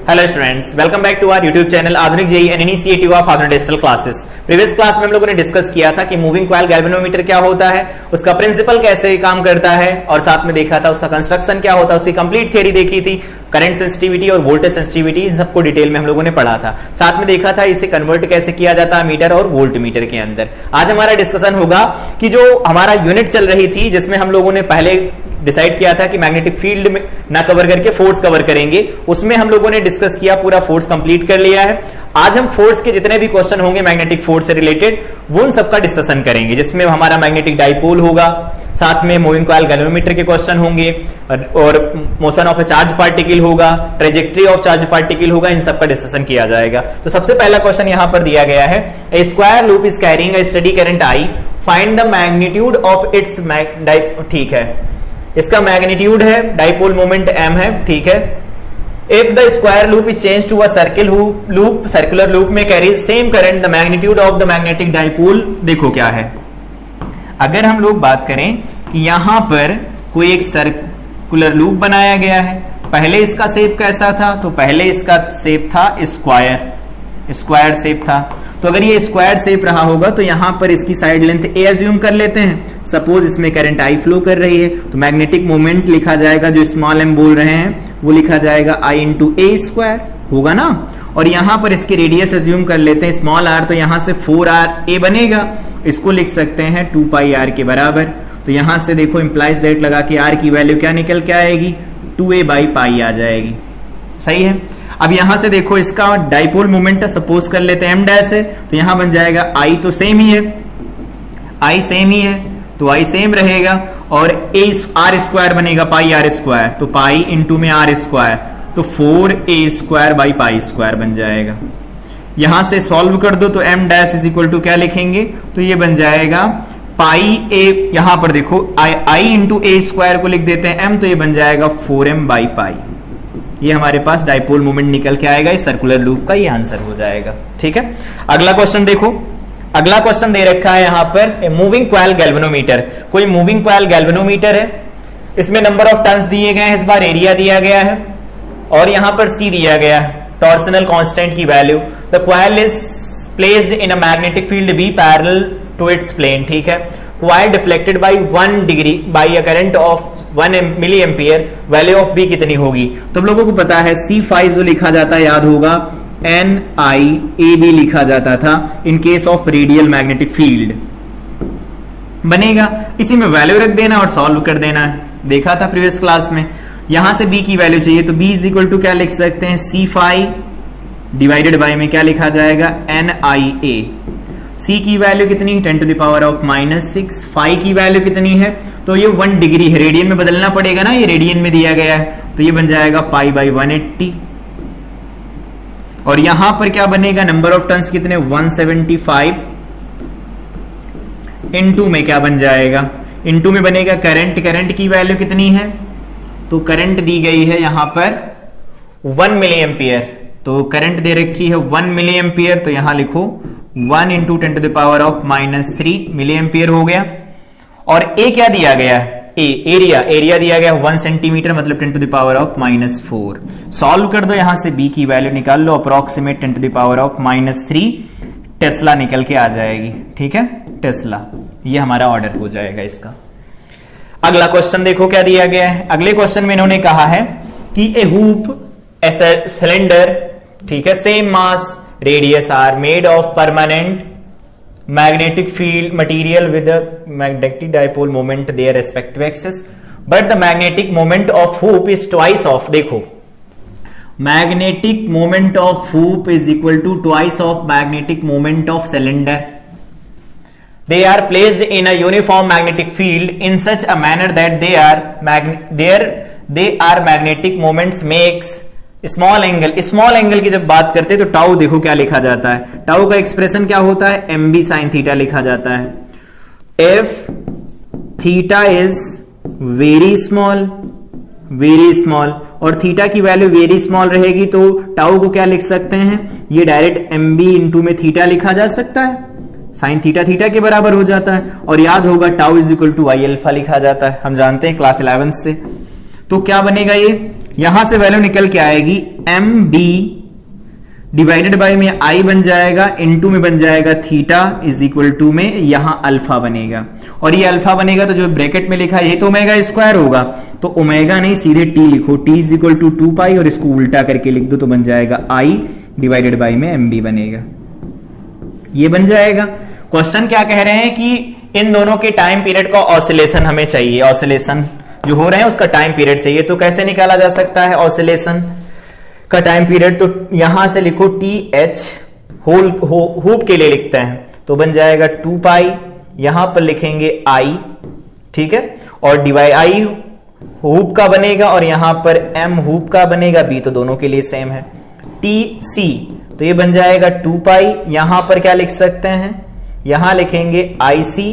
Hello students, welcome back to our YouTube channel Aadhunik JEE and initiative of Aadhunik digital classes. Previous class में हम लोगों ने discuss किया था कि मूविंग कॉइल गैल्वेनोमीटर क्या होता है, उसका प्रिंसिपल कैसे काम करता है और साथ में देखा था उसका कंस्ट्रक्शन क्या होता है, उसकी कंप्लीट थ्योरी देखी थी, करंट सेंसिटिविटी और वोल्टेज सेंसिटिविटी, इन सबको डिटेल में हम लोगों ने पढ़ा था। साथ में देखा था इसे कन्वर्ट कैसे किया जाता है मीटर और वोल्ट मीटर के अंदर। आज हमारा डिस्कशन होगा कि जो हमारा यूनिट चल रही थी जिसमें हम लोगों ने पहले डिसाइड किया था कि मैग्नेटिक फील्ड में ना कवर करके फोर्स कवर करेंगे, उसमें हम लोगों ने डिस्कस किया, पूरा फोर्स कंप्लीट कर लिया है। आज हम फोर्स के जितने भी क्वेश्चन होंगे मैग्नेटिक फोर्स से रिलेटेड वो उन सबका डिस्कशन करेंगे, जिसमें हमारा मैग्नेटिक डाइपोल होगा, साथ में मूविंग कॉइल गैल्वेनोमीटर के क्वेश्चन होंगे और motion of A charge particle होगा, ट्रेजेक्ट्री ऑफ चार्ज पार्टिकल होगा, इन सबका डिस्कशन किया जाएगा। तो सबसे पहला क्वेश्चन यहां पर दिया गया है, a square loop is carrying a steady current I, find the magnitude of its ठीक है, इसका मैग्नीट्यूड है, डाइपोल मोमेंट m है, ठीक है। If the square loop is change to a circle loop, circular loop में carries same current, the magnitude of the magnetic dipole देखो क्या है। अगर हम लोग बात करें कि यहां पर कोई एक सर्कुलर लूप बनाया गया है, पहले इसका शेप कैसा था, तो पहले इसका शेप था स्क्वायर शेप था। तो अगर ये स्क्वायर शेप रहा होगा तो यहां पर इसकी साइड लेंथ a अज्यूम कर लेते हैं। सपोज इसमें करंट I फ्लो कर रही है तो मैग्नेटिक मोमेंट लिखा जाएगा, जो स्मॉल m बोल रहे हैं वो लिखा जाएगा I इंटू a स्क्वायर होगा ना। और यहां पर इसकी रेडियस अज्यूम कर लेते हैं स्मॉल r, तो यहां से 4r a बनेगा, इसको लिख सकते हैं 2 पाई r के बराबर। तो यहां से देखो इंप्लाइज दैट लगा कि r की वैल्यू क्या निकल के आएगी, 2a बाई पाई आ जाएगी। सही है। अब यहां से देखो इसका डाइपोल मोमेंट सपोज कर लेते हैं m डैश है, तो यहां बन जाएगा I तो सेम ही है, I सेम ही है तो I सेम रहेगा, और r स्क्वायर बनेगा पाई r स्क्वायर, तो पाई इंटू में r स्क्वायर, तो 4a square by pi square बन जाएगा। यहां से सॉल्व कर दो तो m dash is equal to क्या लिखेंगे, तो ये बन जाएगा पाई a, यहां पर देखो I इंटू a स्क्वायर को लिख देते हैं m, तो ये बन जाएगा 4m बाई पाई। ये हमारे पास डाइपोल मोमेंट निकल के आएगा, इस सर्कुलर लूप का ये आंसर हो जाएगा। ठीक है। अगला क्वेश्चन देखो, अगला क्वेश्चन दे रखा है यहां पर मूविंग कॉइल गैल्वेनोमीटर। कोई मूविंग कॉइल गैल्वेनोमीटर है, इसमें नंबर ऑफ टर्न्स दिए गए हैं, इस बार एरिया दिया गया है और यहां पर C दिया गया है, टॉर्सनल कांस्टेंट की value. The coil is placed in a magnetic field B parallel to its plane, ठीक है। Coil deflected by 1 degree by a current of 1 milliampere, value of B कितनी होगी। तो हम लोगों को पता है C5 जो लिखा जाता है याद होगा NIAB लिखा जाता था in case of radial magnetic field बनेगा। इसी में वैल्यू रख देना और सॉल्व कर देना है, देखा था प्रीवियस क्लास में। यहां से B की वैल्यू चाहिए तो B इज इक्वल टू क्या लिख सकते हैं, C5 डिवाइडेड बाय में क्या लिखा जाएगा, NIA। C की वैल्यू कितनी, 10 to the power of -6। Phi की वैल्यू कितनी है, तो ये 1 डिग्री है, रेडियन में बदलना पड़ेगा ना, ये रेडियन में दिया गया है, तो ये बन जाएगा पाई बाई 180। और यहां पर क्या बनेगा, नंबर ऑफ टर्न्स कितने, 175 इनटू में क्या बन जाएगा, इनटू में बनेगा करंट, करंट की वैल्यू कितनी है, तो करंट दी गई है यहां पर 1 मिली एम्पियर, तो करंट दे रखी है 1 मिली एम्पियर, तो यहां लिखो 1 into 10 to the power of -3 milliampere हो गया। और ए क्या दिया गया है, एरिया दिया गया 1 सेंटीमीटर, मतलब 10 to the power of -4। Solve कर दो, यहां से बी की वैल्यू निकाल लो, approximate 10 to the power of -3 tesla निकल के आ जाएगी। ठीक है, टेस्ला, ये हमारा ऑर्डर हो जाएगा इसका। अगला क्वेश्चन देखो क्या दिया गया है। अगले क्वेश्चन में इन्होंने कहा है कि ए हूप सिलेंडर, ठीक है, same mass radius are made of permanent magnetic field material with a magnetic dipole moment their respective axis, but the magnetic moment of hoop is twice of, देखो magnetic moment of hoop is equal to twice of magnetic moment of cylinder. They are placed in a uniform magnetic field in such a manner that they are magnetic moments makes small angle की जब बात करते हैं तो tau देखो क्या लिखा जाता है, टाउ का एक्सप्रेशन क्या होता है, MB sin थीटा लिखा जाता है। If theta is very small और थीटा की वैल्यू वेरी स्मॉल रहेगी तो टाउ को क्या लिख सकते हैं, ये डायरेक्ट MB इंटू में थीटा लिखा जा सकता है, साइन थीटा थीटा के बराबर हो जाता है। और याद होगा tau is equal to I alpha लिखा जाता है, हम जानते हैं क्लास 11 से। तो क्या बनेगा ये यहां से वैल्यू निकल के आएगी एम बी डिवाइडेड बाय में आई बन जाएगा, इनटू में बन जाएगा थीटा इज इक्वल टू में यहां अल्फा बनेगा, और ये अल्फा बनेगा तो जो ब्रैकेट में लिखा है ये तो ओमेगा स्क्वायर होगा, तो ओमेगा नहीं सीधे टी लिखो, टी इज इक्वल टू 2 पाई और इसको उल्टा करके लिख दो तो बन जाएगा आई डिवाइडेड बाय में एम बी बनेगा, ये बन जाएगा। क्वेश्चन क्या कह रहे हैं कि इन दोनों के टाइम पीरियड का ऑसिलेशन हमें चाहिए, ऑसिलेशन जो हो रहे हैं उसका टाइम पीरियड चाहिए। तो कैसे निकाला जा सकता है ऑसिलेशन का टाइम पीरियड? तो यहां से लिखो टी एच होल हुप के लिए लिखते हैं तो बन जाएगा 2 पाई, यहां पर लिखेंगे आई, ठीक है, और डिवाइड आई हुप का बनेगा और यहां पर एम हुप का बनेगा, बी तो दोनों के लिए सेम है, टी सी तो ये बन जाएगा 2 पाई, यहां पर क्या लिख सकते हैं, यहां लिखेंगे आई सी,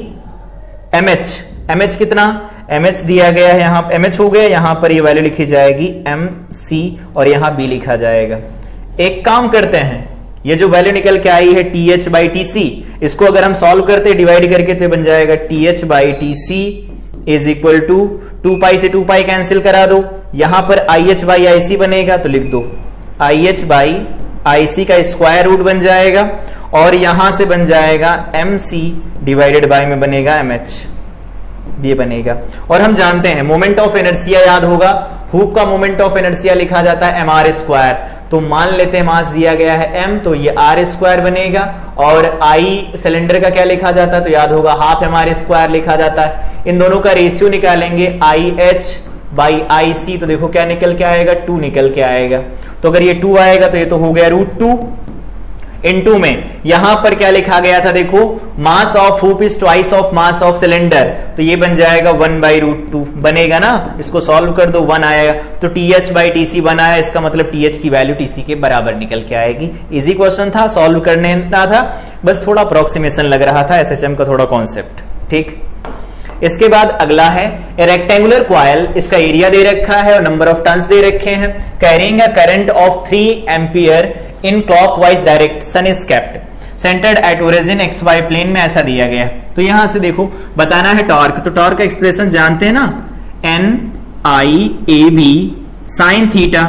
एम एच कितना, एम एच दिया गया है, यहां एम एच हो गया, यहां पर ये वैल्यू लिखी जाएगी एम सी और यहां बी लिखा जाएगा। एक काम करते हैं, ये जो वैल्यू निकल के आई है T H by T C, इसको अगर हम सॉल्व करते डिवाइड करके तो बन जाएगा T H by T C is equal to 2 pi से 2 पाई कैंसिल करा दो, यहां पर आई एच बाई आई सी बनेगा तो लिख दो आई एच बाई आई सी का स्क्वायर रूट बन जाएगा, और यहां से बन जाएगा एम सी डिवाइडेड बाय में बनेगा एम एच, ये बनेगा। और हम जानते हैं मोमेंट ऑफ इनर्शिया याद होगा, हुप का मोमेंट ऑफ इनर्शिया लिखा जाता है एम आर स्क्वायर, तो मान लेते हैं मास दिया गया है एम तो ये आर स्क्वायर बनेगा, और आई सिलेंडर का क्या लिखा जाता है तो याद होगा हाफ एम आर स्क्वायर लिखा जाता है। इन दोनों का रेशियो निकालेंगे आई एच बाई आई सी, तो देखो क्या निकल के आएगा 2 निकल के आएगा, तो अगर ये 2 आएगा तो ये तो हो गया √2 इनटू में यहां पर क्या लिखा गया था देखो, mass of hoop is twice of mass of cylinder, तो ये बन जाएगा 1/√2 बनेगा ना, इसको सॉल्व कर दो 1 आएगा, तो TH बाई TC 1 आया, इसका मतलब TH की वैल्यू TC के बराबर निकल के आएगी। इजी क्वेश्चन था, सॉल्व करने ना था, बस थोड़ा अप्रोक्सीमेशन लग रहा था, SHM का थोड़ा कॉन्सेप्ट, ठीक। इसके बाद अगला है रेक्टेंगुलर कॉइल, इसका एरिया दे रखा है और नंबर ऑफ टर्न्स दे रखे हैं, carrying a current of 3 ampere in clockwise direction is kept centred at origin XY plane में, ऐसा दिया गया है। तो यहां से देखो बताना है टॉर्क, तो टॉर्क का एक्सप्रेशन जानते हैं ना, NIAB साइन थीटा,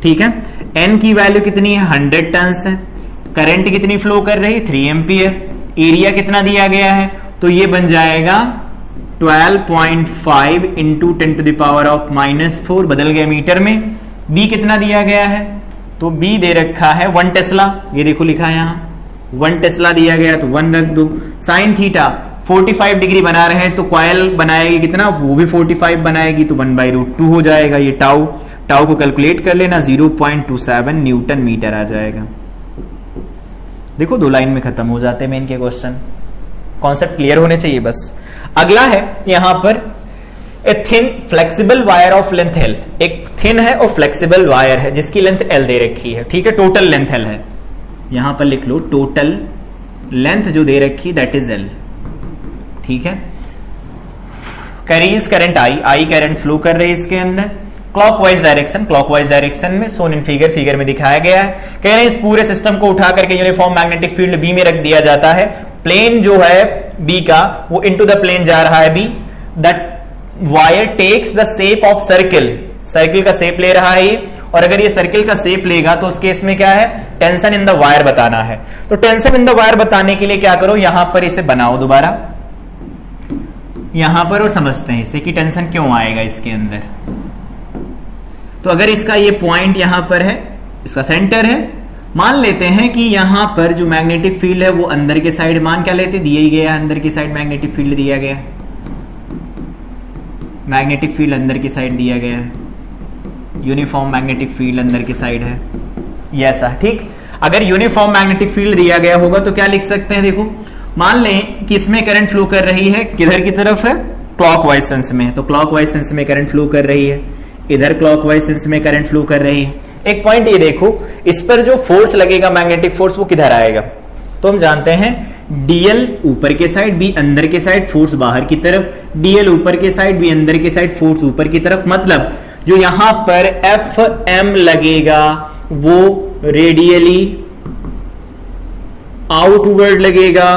ठीक है। N की वैल्यू कितनी है 100 टर्न्स है, करंट कितनी फ्लो कर रही है 3 एम्पियर, एरिया कितना दिया गया है तो ये बन जाएगा 12.5 इंटू 10⁻⁻⁴, बदल गया मीटर में। B कितना दिया गया है तो B दे रखा है 1 टेस्ला, ये देखो लिखा है यहां 1 टेस्ला दिया गया तो 1 रख दो। साइन थीटा 45 डिग्री बना रहे हैं तो कॉइल बनाएगी कितना, वो भी 45 बनाएगी तो 1/√2 हो जाएगा। ये टाउ को कैलकुलेट कर लेना, 0.27 न्यूटन मीटर आ जाएगा। देखो 2 लाइन में खत्म हो जाते हैं मेन के क्वेश्चन, कॉन्सेप्ट क्लियर होने चाहिए बस। अगला है यहां पर a thin flexible wire of length L, एक थिन है और फ्लेक्सिबल वायर है जिसकी लेंथ L दे रखी है, ठीक है, टोटल लेंथ L है, यहां पर लिख लो टोटल लेंथ जो दे रखी दैट इज L, ठीक है। Carries current I current flow कर रही है इसके अंदर क्लॉकवाइज डायरेक्शन में, सोन इन फिगर में दिखाया गया है। कह रहे हैं इस पूरे सिस्टम को उठा करके यूनिफॉर्म मैग्नेटिक फील्ड B में रख दिया जाता है, प्लेन जो है B का वो इनटू द प्लेन जा रहा है B, that wire takes the shape of circle का शेप ले रहा है ये, और अगर ये सर्किल का शेप लेगा तो उस केस में क्या है टेंशन इन द वायर बताना है। तो टेंशन इन द वायर बताने के लिए क्या करो, यहां पर इसे बनाओ दोबारा यहां पर और समझते हैं इसे कि टेंशन क्यों आएगा इसके अंदर। तो अगर इसका ये पॉइंट यहां पर है, इसका सेंटर है, मान लेते हैं कि यहां पर जो मैग्नेटिक फील्ड है वो अंदर के साइड, मान क्या लेते दिया ही गया अंदर की साइड मैग्नेटिक फील्ड दिया गया, मैग्नेटिक फील्ड अंदर की साइड दिया गया है, यूनिफॉर्म मैग्नेटिक फील्ड अंदर की साइड है, ये ऐसा, ठीक। अगर यूनिफॉर्म मैग्नेटिक फील्ड दिया गया होगा तो क्या लिख सकते हैं, देखो मान लें कि इसमें करंट फ्लो कर रही है, किधर की तरफ है क्लॉकवाइज सेंस में, तो क्लॉकवाइज सेंस में करंट फ्लो कर रही है, इधर क्लॉकवाइज सेंस में करंट फ्लो कर रही है। एक पॉइंट ये देखो, इस पर जो फोर्स लगेगा मैग्नेटिक फोर्स वो किधर आएगा, तो हम जानते हैं DL ऊपर के साइड, B अंदर के साइड, फोर्स बाहर की तरफ, DL ऊपर के साइड, B अंदर के साइड, फोर्स ऊपर की तरफ, मतलब जो यहां पर FM लगेगा वो रेडियली आउटवर्ड लगेगा,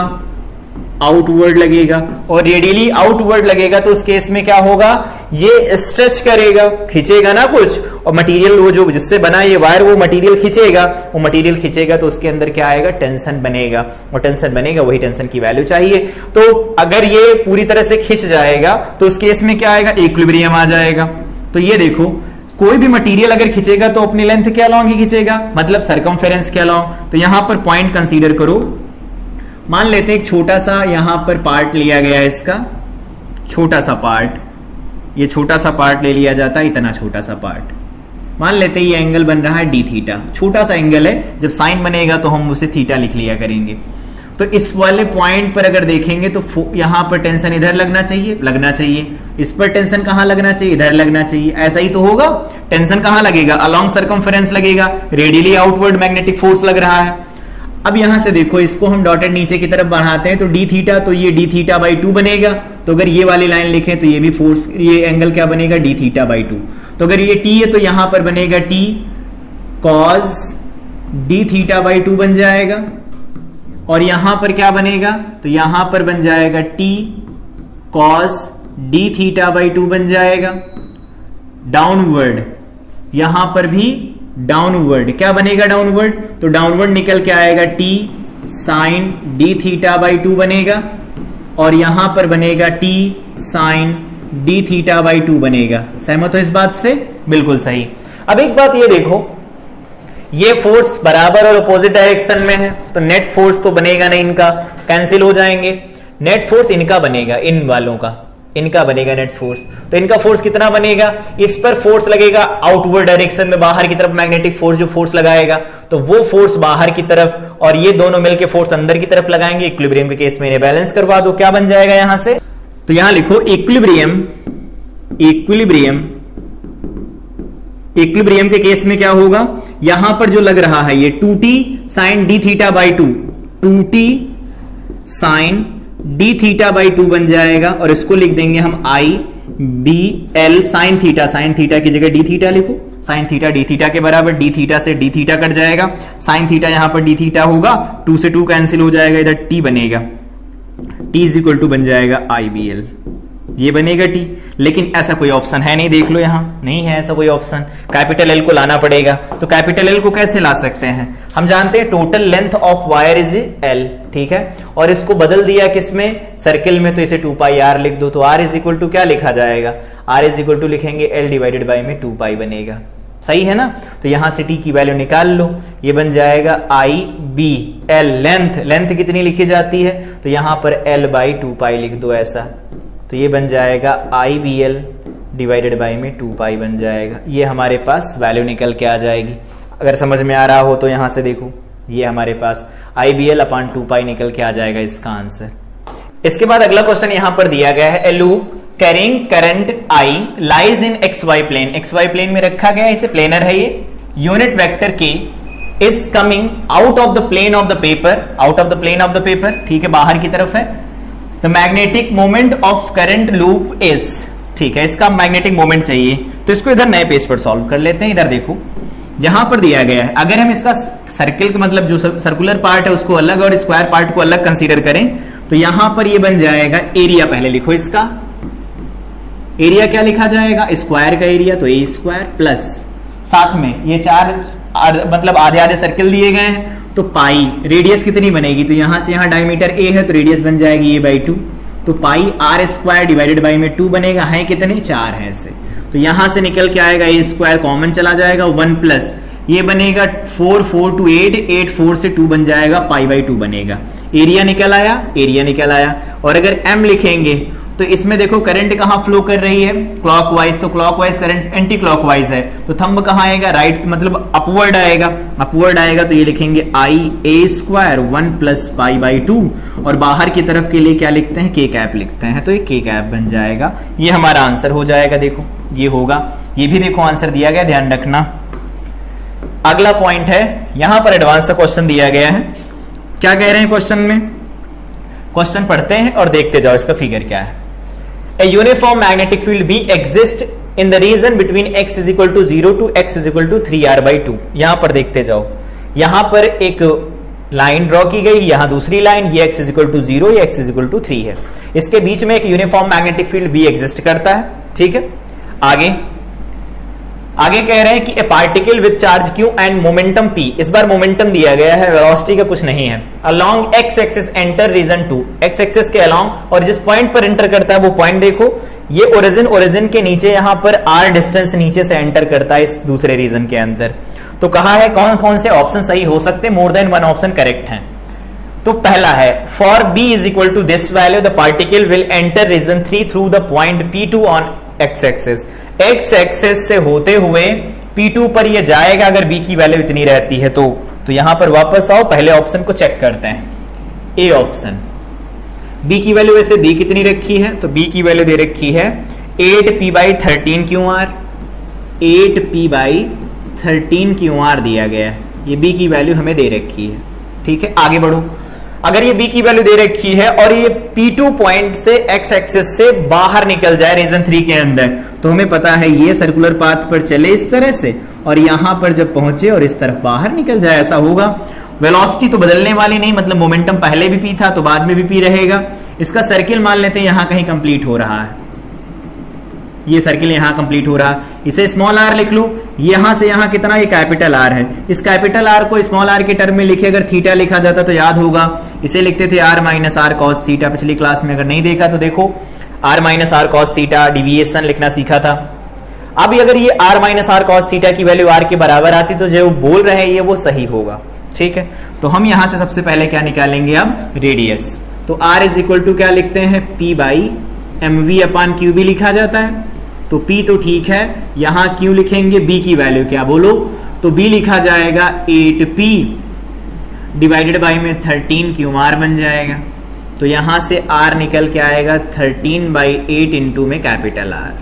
आउटवर्ड लगेगा, और रेडियली आउटवर्ड लगेगा तो उस केस में क्या होगा, ये स्ट्रेच करेगा, खींचेगा ना कुछ, और मटेरियल वो जो जिससे बना ये वायर वो मटेरियल खींचेगा, वो मटेरियल खींचेगा तो उसके अंदर क्या आएगा, टेंशन बनेगा, और टेंशन बनेगा वही टेंशन की वैल्यू चाहिए। तो अगर ये पूरी तरह से खिंच जाएगा तो उस केस में क्या आएगा, इक्विलिब्रियम आ जाएगा। तो ये देखो कोई भी मटेरियल अगर खींचेगा तो अपनी लेंथ के अलोंग ही खींचेगा, मतलब सरकमफेरेंस के अलोंग। तो यहां पर पॉइंट कंसीडर करो, मान लेते हैं एक छोटा सा यहां पर पार्ट लिया गया है, इसका छोटा सा पार्ट, ये छोटा सा पार्ट ले लिया जाता है, इतना छोटा सा पार्ट, मान लेते हैं ये एंगल बन रहा है डी थीटा, छोटा सा एंगल है, जब साइन बनेगा तो हम उसे थीटा लिख लिया करेंगे। तो इस वाले पॉइंट पर अगर देखेंगे तो यहां पर टेंशन इधर लगना चाहिए, इस पर टेंशन कहां लगना चाहिए, इधर लगना चाहिए, ऐसा ही तो होगा। टेंशन कहां लगेगा, अलोंग सरकमफेरेंस लगेगा, रेडियली आउटवर्ड मैग्नेटिक फोर्स लग रहा है। अब यहां से देखो इसको हम डॉटेड नीचे की तरफ बढ़ाते हैं तो डी थीटा, तो ये डी थीटा बाई 2 बनेगा। तो अगर ये वाली लाइन लिखें तो ये भी फोर्स, ये एंगल क्या बनेगा, डी थीटा बाई 2। तो अगर ये टी है तो यहां पर बनेगा T cos D theta by 2 बन जाएगा, और यहां पर क्या बनेगा, तो यहां पर बन जाएगा T cos D theta by 2 बन जाएगा। डाउनवर्ड, यहां पर भी डाउनवर्ड क्या बनेगा, डाउनवर्ड, तो डाउनवर्ड निकल के आएगा T sine D theta by 2 बनेगा, और यहां पर बनेगा T sine D theta by 2 बनेगा। सहमत हो इस बात से, बिल्कुल सही। अब एक बात ये देखो, ये फोर्स बराबर और अपोजिट डायरेक्शन में है तो नेट फोर्स तो बनेगा नहीं, इनका कैंसिल हो जाएंगे। नेट फोर्स इनका बनेगा, इन वालों का, इनका बनेगा नेट फोर्स। तो इनका फोर्स कितना बनेगा, इस पर फोर्स लगेगा आउटवर्ड डायरेक्शन में, बाहर की तरफ मैग्नेटिक फोर्स जो फोर्स लगाएगा, तो वो फोर्स बाहर की तरफ, और ये दोनों मिलकर फोर्स अंदर की तरफ लगाएंगे। इक्विलिब्रियम के केस में इन्हें बैलेंस करवा दो, क्या बन जाएगा यहां से, तो यहां लिखो इक्विलिब्रियम, इक्विलिब्रियम के केस में क्या होगा, यहां पर जो लग रहा है ये 2t sine D theta by 2, 2t sine D theta by 2 बन जाएगा, और इसको लिख देंगे हम I B L sine theta, sine theta की जगह डी थीटा लिखो, साइन थीटा डी थीटा के बराबर, डी थीटा से डी थीटा कट जाएगा, साइन थीटा यहां पर डी थीटा होगा, 2 से 2 कैंसिल हो जाएगा, इधर टी बनेगा, टी इज इक्वल टू बन जाएगा आई बी एल, ये बनेगा टी। लेकिन ऐसा कोई ऑप्शन है नहीं, देख लो यहां नहीं है ऐसा कोई ऑप्शन, कैपिटल एल को लाना पड़ेगा। तो कैपिटल एल को कैसे ला सकते हैं, हम जानते हैं total length of wire is L, ठीक है, और इसको बदल दिया किसमें, सर्किल में, तो इसे 2 पाई आर लिख दो। तो आर इज इक्वल टू क्या लिखा जाएगा, आर इज इक्वल टू लिखेंगे एल डिवाइडेड बाई में 2 पाई बनेगा, सही है ना। तो यहां से टी की वैल्यू निकाल लो, ये बन जाएगा आई बी एल, लेंथ कितनी लिखी जाती है, तो यहां पर एल बाई 2 पाई लिख दो ऐसा, तो ये बन जाएगा आई बी एल डिवाइडेड बाई में 2 पाई बन जाएगा। ये हमारे पास वैल्यू निकल के आ जाएगी, अगर समझ में आ रहा हो तो यहां से देखो, ये हमारे पास आई बी एल अपॉन 2 पाई निकल के आ जाएगा इसका आंसर। इसके बाद अगला क्वेश्चन यहां पर दिया गया है, a loop carrying current I lies in X Y plane, X Y plane में रखा गया है, इसे प्लेनर है ये, unit vector K is coming out of the plane of the paper, out of the plane of the paper, ठीक है, बाहर की तरफ है। The magnetic moment of current loop is, ठीक है, इसका मैग्नेटिक मोमेंट चाहिए, तो इसको इधर नए पेज पर सॉल्व कर लेते हैं। इधर देखो यहां पर दिया गया है, अगर हम इसका सर्किल का मतलब जो सर्कुलर पार्ट है उसको अलग और स्क्वायर पार्ट को अलग कंसीडर करें, तो यहां पर ये बन जाएगा एरिया, पहले लिखो इसका एरिया, क्या लिखा जाएगा, स्क्वायर का एरिया, तो ए स्क्वायर प्लस साथ में ये 4 मतलब आधे आधे सर्किल दिए गए हैं, तो पाई, रेडियस कितनी बनेगी, तो यहां से यहां डायमीटर ए है तो रेडियस बन जाएगी ए बाई 2, तो पाई आर स्क्वायर डिवाइडेड बाई में 2 बनेगा, है कितने 4 है ऐसे, तो यहां से निकल के आएगा ए स्क्वायर कॉमन चला जाएगा, 1 प्लस ये बनेगा 4 4 टू 8, 8 4 से 2 बन जाएगा, पाई बाई 2 बनेगा, एरिया निकल आया। और अगर एम लिखेंगे तो इसमें देखो करंट कहां फ्लो कर रही है, क्लॉकवाइज, तो क्लॉकवाइज करंट एंटी क्लॉकवाइज है, तो थंब कहां आएगा, राइट, मतलब अपवर्ड आएगा, तो ये लिखेंगे आई ए स्क्वायर 1 प्लस पाई बाई 2, और बाहर की तरफ के लिए क्या लिखते हैं, के कैप लिखते हैं, तो ये के कैप बन जाएगा, ये हमारा आंसर हो जाएगा। देखो ये होगा, ये भी देखो आंसर दिया गया, ध्यान रखना। अगला पॉइंट है, यहां पर एडवांस सा क्वेश्चन दिया गया है, क्या कह रहे हैं क्वेश्चन में, क्वेश्चन पढ़ते हैं और देखते जाओ इसका फिगर क्या है। A uniform magnetic field B exists in the region between x is equal to 0 to x is equal to 3r by 2। यहां पर देखते जाओ, यहां पर एक लाइन ड्रॉ की गई, यहां दूसरी लाइन, ये x इज इक्वल टू 0, ये x इज इक्वल टू 3 है। इसके बीच में एक यूनिफॉर्म मैग्नेटिक फील्ड भी एग्जिस्ट करता है, ठीक है। आगे कह रहे हैं कि ए particle with charge q and momentum p, इस बार मोमेंटम दिया गया है, वेलोसिटी का कुछ नहीं है। Along x axis enter region 2, x axis के अलोंग, और जिस पॉइंट पर एंटर करता है वो पॉइंट देखो, ये ओरिजिन के नीचे यहां पर r डिस्टेंस नीचे से एंटर करता है इस दूसरे रीजन के अंदर। तो कहा है कौन कौन से ऑप्शन सही हो सकते, more than one option correct है। तो पहला है for b is equal to this value the particle will enter region 3 through the point p2 on x axis, x axis से होते हुए p2 पर ये जाएगा अगर b की वैल्यू इतनी रहती है तो यहां पर वापस आओ, पहले ऑप्शन को चेक करते हैं। ए ऑप्शन, b की वैल्यू वैसे दी कितनी रखी है, तो b की वैल्यू दे रखी है 8p/13 QR, 8p/13 QR दिया गया है, ये b की वैल्यू हमें दे रखी है, ठीक है। आगे बढ़ो, अगर ये b की वैल्यू दे रखी है और ये p2 पॉइंट से x एक्सिस से बाहर निकल जाए रीजन 3 के अंदर, तो हमें पता है ये सर्कुलर पाथ पर चले इस तरह से और यहां पर जब पहुंचे और इस तरफ बाहर निकल जाए, ऐसा होगा। वेलोसिटी तो बदलने वाली नहीं, मतलब मोमेंटम पहले भी p था तो बाद में भी p रहेगा। इसका सर्किल मान लेते हैं यहां कहीं कंप्लीट हो रहा है, ये सर्किल यहां कंप्लीट हो रहा है, इसे स्मॉल r लिख लो, यहां से यहां कितना, ये कैपिटल R है। इस कैपिटल R को स्मॉल r के टर्म में लिखे, अगर थीटा लिखा जाता तो याद होगा, इसे लिखते थे r minus r cos theta. पिछली क्लास में अगर नहीं देखा तो देखो, r minus r cos theta deviation लिखना सीखा था। अब अगर ये r minus r cos theta की वैल्यू r के बराबर आती तो जो बोल रहे हैं ये वो सही होगा, ठीक है। तो हम यहां से सबसे पहले क्या निकालेंगे, अब रेडियस। तो r इज इक्वल टू क्या लिखते हैं, p/mv/qb लिखा जाता है, तो p तो ठीक है, यहां q लिखेंगे, b की वैल्यू क्या बोलो, तो b लिखा जाएगा 8p डिवाइडेड बाई में 13 QR बन जाएगा। तो यहां से r निकल के आएगा 13/8 इंटू में कैपिटल R।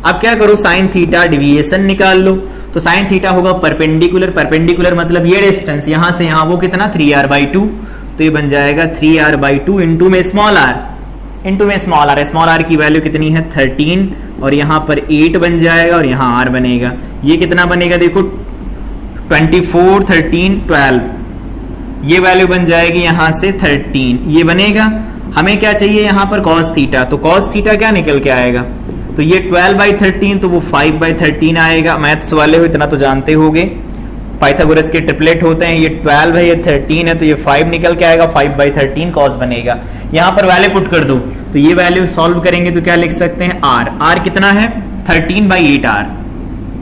अब क्या करो, साइन थीटा डिविएशन निकाल लो, तो साइन थीटा होगा परपेंडिकुलर, परपेंडिकुलर मतलब ये डिस्टेंस यहां से यहां वो कितना 3r/2, तो ये बन जाएगा 3r/2 इंटू में स्मॉल r, इंटू में स्मॉल r, स्मॉल r की वैल्यू कितनी है 13 और यहां पर 8 बन जाएगा और यहां r बनेगा, ये कितना बनेगा देखो 24, 13, 12, ये वैल्यू बन जाएगी यहां से 13, ये बनेगा। हमें क्या चाहिए यहां पर cos थीटा, तो cos थीटा क्या निकल के आएगा, तो ये 12/13 तो वो 5/13 आएगा। मैथ्स वाले हो इतना तो जानते होगे, पाइथागोरस के ट्रिपलेट होते हैं, ये 12 है ये 13 है, तो ये 5 निकल के आएगा, 5/13 cos बनेगा। यहां पर वैल्यू पुट कर दो, तो ये वैल्यू सॉल्व करेंगे तो क्या लिख सकते हैं, r कितना है 13/8r,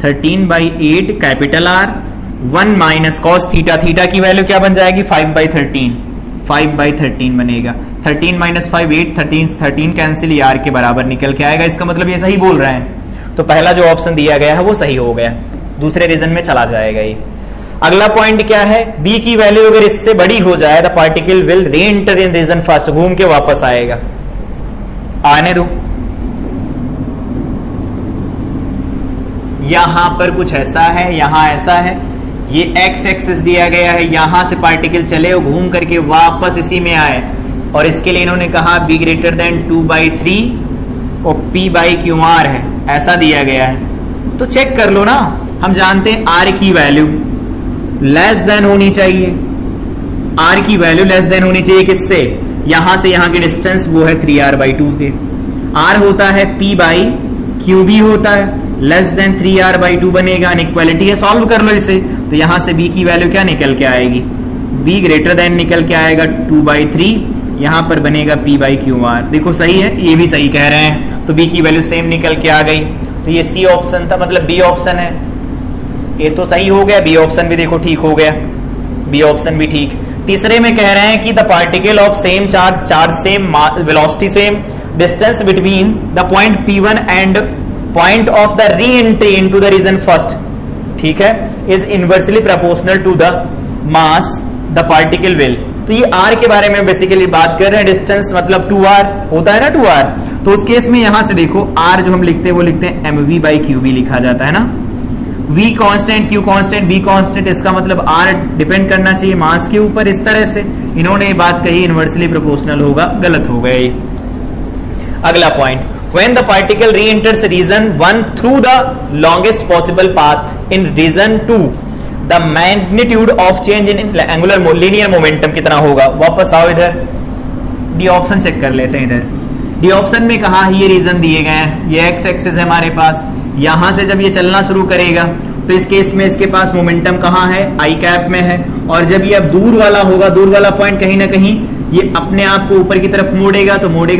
13/8 capital R, 1 minus cos theta, theta की वैल्यू क्या बन जाएगी 5/13, 5/13 बनेगा, 13 माइनस 5 8, 13 कैंसिल, ये r के बराबर निकल के आएगा। इसका मतलब ये सही बोल रहे हैं, तो पहला जो ऑप्शन दिया गया है वो सही हो गया, दूसरे रीजन में चला जाएगा ये। अगला पॉइंट क्या है, b की वैल्यू अगर इससे बड़ी हो जाए the particle will reenter in region first, घूम के वापस आएगा। आने दो, यहां पर कुछ ऐसा है, यहां ऐसा है, ये x एक्सिस दिया गया है, यहां से पार्टिकल चले और घूम करके वापस इसी में आए, और इसके लिए इन्होंने कहा b ग्रेटर देन 2/3 और p/QR है, ऐसा दिया गया है। तो चेक कर लो ना, हम जानते हैं r की वैल्यू लेस देन होनी चाहिए, r की वैल्यू लेस देन होनी चाहिए किससे, यहां से यहां की डिस्टेंस वो है 3r/2 के, r होता है p/qb होता है, लेस देन 3r/2 बनेगा, इनइक्वालिटी है, सॉल्व कर लो इसे, तो यहां से b की वैल्यू क्या निकल के आएगी, b ग्रेटर देन निकल के आएगा 2/3, यहां पर बनेगा p/QR। देखो सही है, ये भी सही कह रहे हैं, तो b की वैल्यू सेम निकल के आ गई। तो ये सी ऑप्शन था, मतलब बी ऑप्शन है, ये तो सही हो गया, बी ऑप्शन भी देखो ठीक हो गया, बी ऑप्शन भी ठीक। तीसरे में कह रहे हैं कि the particle of same charge same, velocity same, distance between the point P1 and point of the reentry into the region first, ठीक है, is inversely proportional to the mass the particle will. तो ये r के बारे में basically बात कर रहे हैं, डिस्टेंस मतलब 2r होता है ना, 2r, तो उस केस में यहां से देखो r जो हम लिखते हैं वो लिखते हैं mv/qb लिखा जाता है ना, v constant, q constant, b constant, इसका मतलब r डिपेंड करना चाहिए मास के ऊपर, इस तरह से इन्होंने ये बात कही इनवर्सली प्रोपोर्शनल होगा, गलत हो गया ये। अगला point, when the particle re-enters region 1 through the longest possible path in region 2 the magnitude of change in angular linear momentum कितना होगा। वापस आओ इधर, डी ऑप्शन चेक कर लेते हैं। इधर डी ऑप्शन में कहा ये रीजन दिए गए हैं, ये एक्स एक्सिस है हमारे पास, यहां से जब ये चलना शुरू करेगा तो इस केस में इसके पास मोमेंटम कहाँ है, आई कैप में है, और जब ये अब दूर वाला होगा, दूर वाला पॉइंट कहीं ना कहीं ये अपने आप को ऊपर की तरफ मोड़ेगा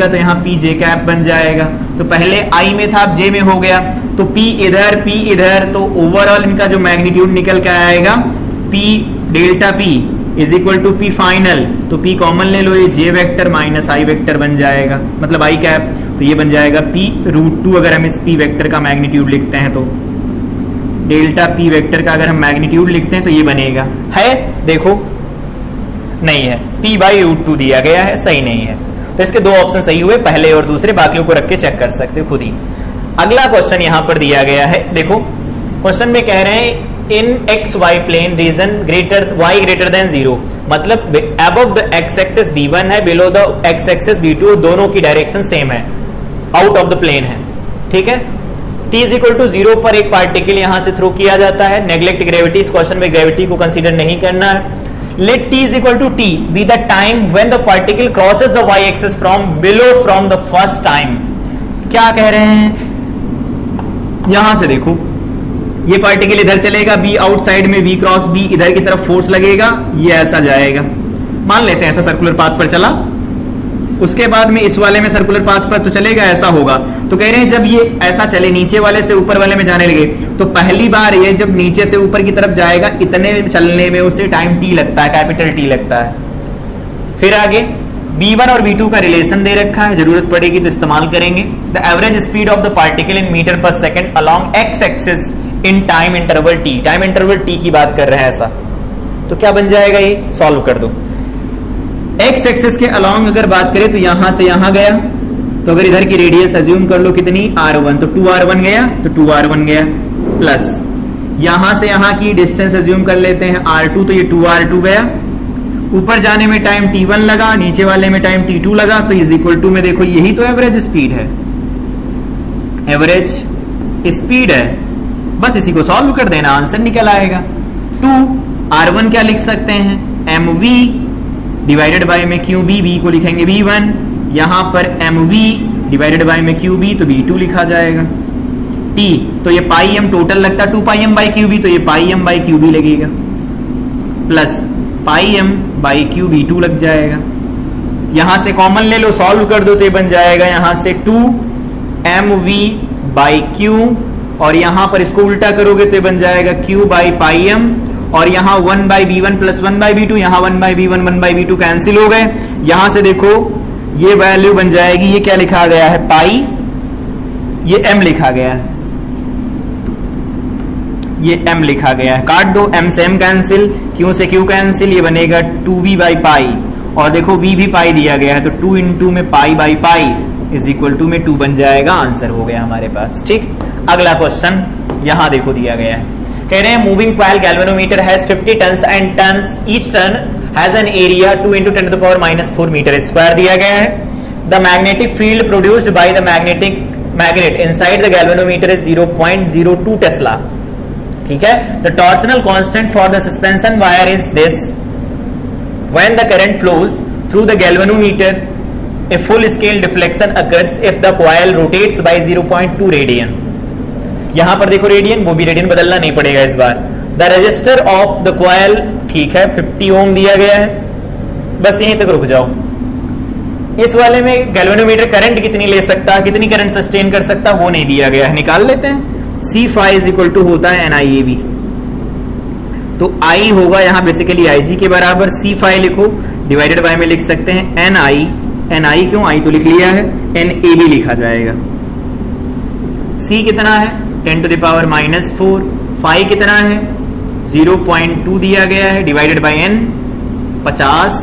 तो यहाँ पी जे कैप बन जाएगा। तो पहले आई में था, अब जे में हो गया, तो पी इधर, तो ओवरऑल इनका जो मैग्नीट्यूड निकल के आएगा P delta P is equal to P final, तो पी कॉमन ले लो, ये J vector minus I vector बन जाएगा, मतलब आई कैप, तो ये बन जाएगा पी रूट 2। अगर हम इस पी वेक्टर का मैग्नीट्यूड लिखते हैं तो डेल्टा पी वेक्टर का अगर हम मैग्नीट्यूड लिखते हैं तो ये बनेगा, है देखो नहीं है, p बाई रूट 2 दिया गया है, सही नहीं है। तो इसके दो ऑप्शन सही हुए, पहले और दूसरे, बाकियों को रख के चेक कर सकते हो खुद ही। अगला क्वेश्चन यहां पर दिया गया है, देखो क्वेश्चन में कह रहे हैं in X Y plane region y greater than 0, मतलब above the x axis b1 है, below the x axis b2, दोनों की डायरेक्शन सेम है, आउट ऑफ द प्लेन है, ठीक है। t इज इक्वल टू 0 पर एक पार्टिकल यहां से थ्रो किया जाता है, नेग्लेक्ट ग्रेविटी, इस क्वेश्चन में ग्रेविटी को कंसीडर नहीं करना है। Let t is equal to t be the time when the particle crosses the y-axis from the first time। क्या कह रहे हैं, यहां से देखो ये पार्टिकल इधर चलेगा, b आउटसाइड में v क्रॉस b, इधर की तरफ फोर्स लगेगा, ये ऐसा जाएगा, मान लेते हैं ऐसा सर्कुलर पाथ पर चला, उसके बाद में इस वाले में सर्कुलर पाथ पर तो चलेगा, ऐसा होगा। तो कह रहे हैं जब ये ऐसा चले, नीचे वाले से ऊपर वाले में जाने लगे, तो पहली बार ये जब नीचे से ऊपर की तरफ जाएगा, इतने चलने में उसे टाइम t लगता है, कैपिटल T लगता है। फिर आगे v1 और v2 का रिलेशन दे रखा है, जरूरत पड़ेगी तो इस्तेमाल करेंगे। The average speed of the particle in metre per second along X axis in time interval t, time interval t की बात कर रहे हैं ऐसा, तो क्या बन जाएगा, ये सॉल्व कर दो। एक्स एक्सिस के अलॉन्ग अगर बात करें तो यहां से यहां गया, तो अगर इधर की रेडियस अज्यूम कर लो कितनी, r1, तो 2r1 गया, तो 2r1 गया, प्लस यहां से यहां की डिस्टेंस अज्यूम कर लेते हैं r2, तो ये 2r2 गया, ऊपर जाने में टाइम t1 लगा, नीचे वाले में टाइम t2 लगा, तो इज इक्वल टू में देखो यही तो एवरेज स्पीड है, एवरेज स्पीड है, बस इसी को सॉल्व कर देना, आंसर निकल आएगा। 2r1 क्या लिख सकते हैं, mv डिवाइडेड बाय में QB, B को लिखेंगे V1, यहां पर MV डिवाइडेड बाय में QB, तो V2 लिखा जाएगा। T तो ये पाई m टोटल लगता है 2 पाई m बाई QB, तो ये पाई m बाई QB लगेगा, plus pi m by QB V2 लग जाएगा। यहां से कॉमन ले लो, सॉल्व कर दो तो ये बन जाएगा यहां से 2 MV बाई Q, और यहां पर इसको उल्टा करोगे तो ये बन जाएगा Q बाई पाई m, और यहां 1 by b1 plus 1 by b2, यहां 1 by b1 1 by b2 cancel हो गए। यहां से देखो ये वैल्यू बन जाएगी, ये क्या लिखा गया है पाई, ये m लिखा गया है, ये m लिखा गया है, काट दो, m से m कैंसिल, q से q कैंसिल, ये बनेगा 2v बाई पाई, और देखो v भी पाई दिया गया है, तो 2 इंटू में pi by pi is equal to में 2 बन जाएगा, आंसर हो गया हमारे पास, ठीक। अगला क्वेश्चन यहां देखो दिया गया है, कह रहे हैं moving coil galvanometer has 50 turns and turns, each turn has an area 2 into 10 to the power minus 4 metre square दिया गया है। The magnetic field produced by the magnet inside the galvanometer is 0.02 tesla, ठीक है। The torsional constant for the suspension wire is this, when the current flows through the galvanometer a full scale deflection occurs if the coil rotates by 0.2 radian. यहां पर देखो radian, वो भी radian बदलना नहीं पड़ेगा इस बार। The register of the coil, ठीक है, 50 ओम दिया गया है, बस यहीं तक रुक जाओ। इस वाले में गैल्वेनोमीटर करंट कितनी ले सकता है, कितनी करंट सस्टेन कर सकता है, वो नहीं दिया गया है, निकाल लेते हैं। C5 इज इक्वल टू होता है NIAB, तो I होगा यहाँ बेसिकली IG के बराबर, C5 लिखो, डिवाइडेड बाय में लिख सकते हैं NI क्यों, I तो लिख लिया है, NAB लिखा जाएगा। C कितना है 10 to the power minus 4, phi कितना है 0.2 दिया गया है, डिवाइडेड बाय n 50,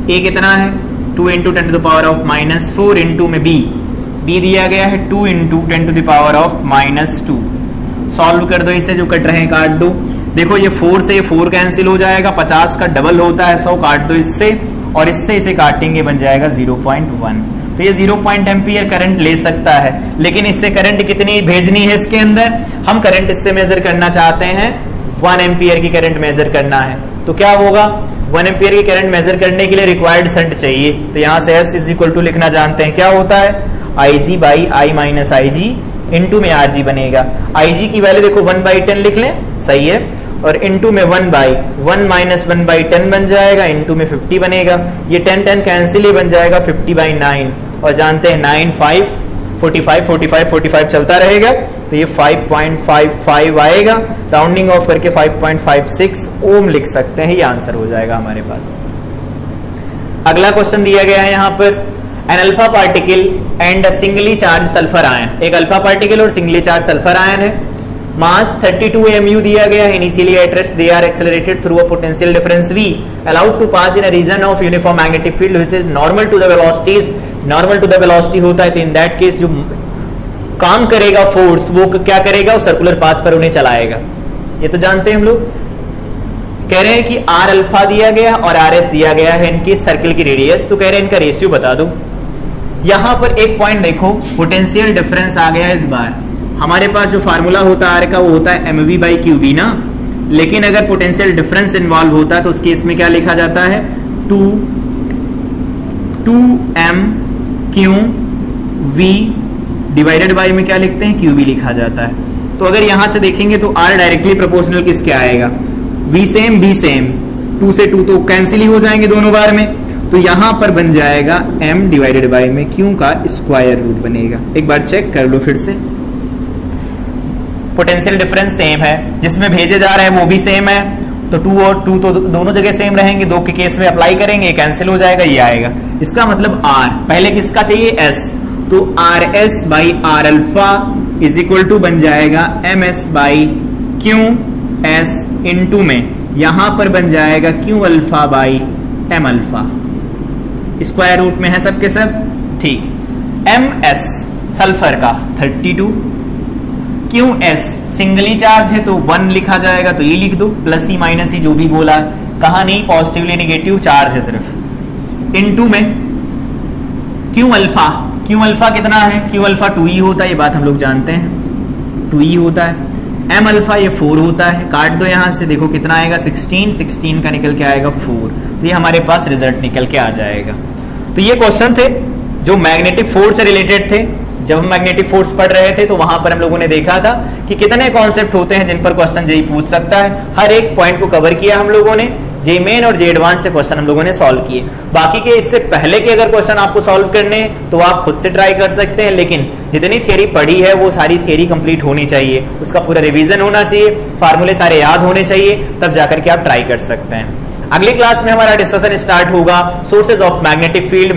A कितना है 2 into 10 to the power of minus 4 into में B दिया गया है 2 into 10 to the power of minus 2। Solve कर दो इसे, जो कट रहे हैं काट दो। देखो ये 4 से ये 4 कैंसिल हो जाएगा, 50 का डबल होता है 100, काट दो इससे, और इससे इसे काटेंगे बन जाएगा 0.1। तो ये 0 एम्पियर करंट ले सकता है, लेकिन इससे करंट कितनी भेजनी है इसके अंदर, हम करंट इससे मेजर करना चाहते हैं 1 एम्पियर की करंट मेजर करना है, तो क्या होगा, 1 एम्पियर की करंट मेजर करने के लिए रिक्वायर्ड शंट चाहिए, तो यहां से S इज इक्वल टू लिखना जानते हैं, क्या होता है Ig by I minus IG into में Rg बनेगा। Ig की वैल्यू देखो 1/10 लिख लें, सही है, और इंटू में 1/1 माइनस 1/10 बन जाएगा, इंटू में 50 बनेगा, ये 10 कैंसिल ही बन जाएगा 50/9, और जानते हैं 9 5 45 45 45 चलता रहेगा, तो ये 5.55 आएगा, राउंडिंग ऑफ करके 5.56 ओम लिख सकते हैं, ये आंसर हो जाएगा हमारे पास। अगला क्वेश्चन दिया गया है यहाँ पर, an alpha particle and a singly charge sulphur ion, एक अल्फा पार्टिकल और सिंगली चार्ज सल्फर आयन है, मास 32 mu दिया गया है, initially at rest they are accelerated through a potential difference v allowed to pass in a region of uniform magnetic field which is normal to the velocities, normal to the velocity होता है, तो in that case जो काम करेगा force वो क्या करेगा, वो सर्कुलर पाथ पर उन्हें चलाएगा, ये तो जानते हैं हम लोग। कह रहे हैं कि आर अल्फा दिया गया और आर एस दिया गया है इनकी सर्किल की रेडियस, तो कह रहे हैं इनका रेशियो बता दो। यहां पर एक पॉइंट देखो, पोटेंशियल डिफरेंस आ गया इस बार, हमारे पास जो फार्मूला होता है आर का वो होता है mv बाई क्यूबी ना, लेकिन अगर पोटेंशियल डिफरेंस इन्वॉल्व होता है तो उस केस में क्या लिखा जाता है 2m Q we divided by में क्या लिखते हैं क्यूबी लिखा जाता है। तो अगर यहां से देखेंगे तो r डायरेक्टली प्रोपोर्शनल किसके आएगा, v सेम b सेम, 2 से 2 तो कैंसिल ही हो जाएंगे दोनों बार में, तो यहां पर बन जाएगा m डिवाइडेड बाई में q का स्क्वायर रूट बनेगा। एक बार चेक कर लो फिर से, पोटेंशियल डिफरेंस सेम है, जिसमें भेजे जा रहे हैं वो भी सेम है, तो 2 और 2 तो दोनों जगह सेम रहेंगे, 2 के केस में अप्लाई करेंगे कैंसिल हो जाएगा, ये आएगा। इसका मतलब r पहले किसका चाहिए s, तो R S by R alpha is equal to बन जाएगा M S by Q S into में यहां पर बन जाएगा Q alpha by M alpha, square root में है सबके सब, ठीक। एम एस सल्फर का 32, क्यू एस सिंगली चार्ज है तो 1 लिखा जाएगा, तो ये लिख दो, प्लस ही माइनस ही जो भी बोला, कहा नहीं पॉजिटिवली नेगेटिव चार्ज है सिर्फ, इनटू में क्यू अल्फा कितना है, क्यू अल्फा 2e होता है, ये बात हम लोग जानते हैं 2e होता है, एम अल्फा ये 4 होता है, काट दो यहां से, देखो कितना आएगा 16 का निकल के आएगा 4, तो ये हमारे पास रिजल्ट निकल के आ जाएगा। तो ये क्वेश्चन थे जो मैग्नेटिक फोर्स से रिलेटेड थे। जब हम मैग्नेटिक फोर्स पढ़ रहे थे तो वहां पर हम लोगों ने देखा था कि कितने कॉन्सेप्ट होते हैं जिन पर क्वेश्चन जेई पूछ सकता है, हर एक पॉइंट को कवर किया हम लोगों ने, जे मेन और जे एडवांस से क्वेश्चन हम लोगों ने सॉल्व किए। बाकी के इससे पहले के अगर क्वेश्चन आपको सॉल्व करने तो आप खुद से ट्राई कर सकते हैं, लेकिन जितनी थियरी पढ़ी है वो सारी थियरी कंप्लीट होनी चाहिए, उसका पूरा रिवीजन होना चाहिए, फार्मूले सारे याद होने चाहिए, तब जाकर के आप ट्राई कर सकते हैं। अगली क्लास में हमारा डिस्कशन स्टार्ट होगा सोर्सेज ऑफ मैग्नेटिक फील्ड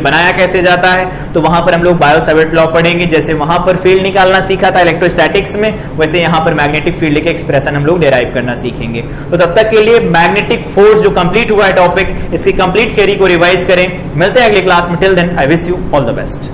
बनाया कैसे जाता है, तो वहां पर हम लोग बायो सावर्ट लॉ पढ़ेंगे। जैसे वहां पर फील्ड निकालना सीखा था इलेक्ट्रोस्टैटिक्स में, वैसे यहां पर मैग्नेटिक फील्ड के एक्सप्रेशन हम लोग डेराइव करना सीखेंगे। तो तब तक के लिए मैग्नेटिक फोर्स जो कंप्लीट हुआ है टॉपिक, इसकी कंप्लीट थियरी को रिवाइज करें। मिलते हैं अगली क्लास में, till then I wish you all the best.